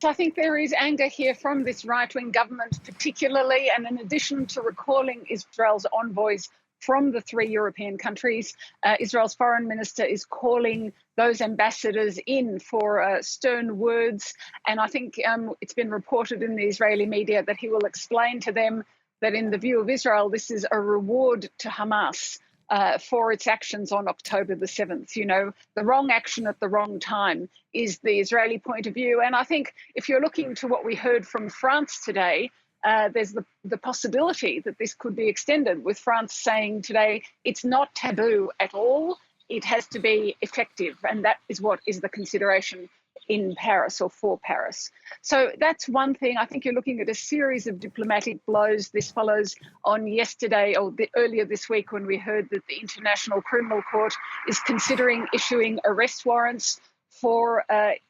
So I think there is anger here from this right-wing government particularly, and in addition to recalling Israel's envoys from the 3 European countries, Israel's foreign minister is calling those ambassadors in for stern words. And I think it's been reported in the Israeli media that he will explain to them that in the view of Israel, this is a reward to Hamas for its actions on October the 7th. You know, the wrong action at the wrong time is the Israeli point of view. And I think if you're looking to what we heard from France today, there's the possibility that this could be extended, with France saying today it's not taboo at all. It has to be effective. And that is what is the consideration in Paris or for Paris. So that's one thing. I think you're looking at a series of diplomatic blows. This follows on yesterday or earlier this week when we heard that the International Criminal Court is considering issuing arrest warrants for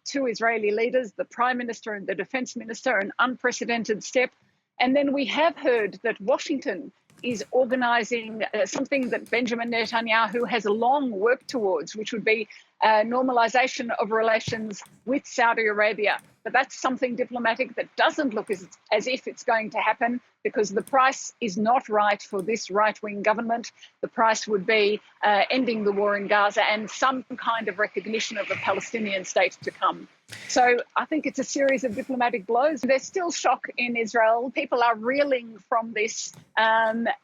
2 Israeli leaders, the Prime Minister and the Defense Minister, an unprecedented step. And then we have heard that Washington is organising something that Benjamin Netanyahu has long worked towards, which would be normalisation of relations with Saudi Arabia. But that's something diplomatic that doesn't look as if it's going to happen, because the price is not right for this right-wing government. The price would be ending the war in Gaza and some kind of recognition of a Palestinian state to come. So I think it's a series of diplomatic blows. There's still shock in Israel. People are reeling from this.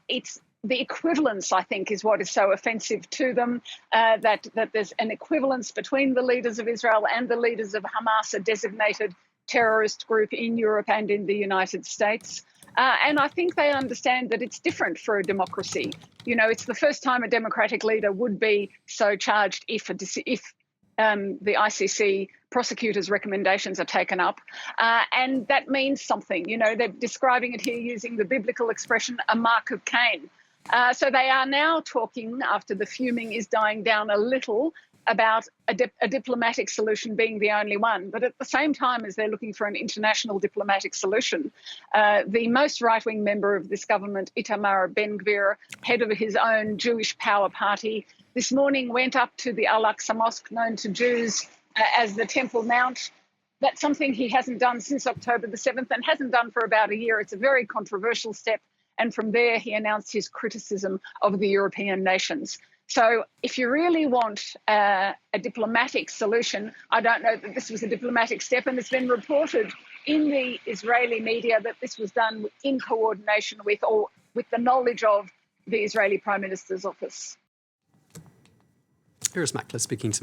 It's the equivalence, I think, is what is so offensive to them, that there's an equivalence between the leaders of Israel and the leaders of Hamas, a designated terrorist group in Europe and in the United States. And I think they understand that it's different for a democracy. You know, it's the first time a democratic leader would be so charged if the ICC prosecutors' recommendations are taken up. And that means something. You know, they're describing it here using the biblical expression, a mark of Cain. So they are now talking, after the fuming is dying down a little, about a diplomatic solution being the only one. But at the same time as they're looking for an international diplomatic solution, the most right-wing member of this government, Itamar Ben-Gvir, head of his own Jewish Power Party, this morning went up to the Al-Aqsa Mosque, known to Jews as the Temple Mount. That's something he hasn't done since October the 7th and hasn't done for about a year. It's a very controversial step. And from there, he announced his criticism of the European nations. So if you really want a diplomatic solution, I don't know that this was a diplomatic step. And it's been reported in the Israeli media that this was done in coordination with or with the knowledge of the Israeli Prime Minister's office. Irris Makler speaking to me.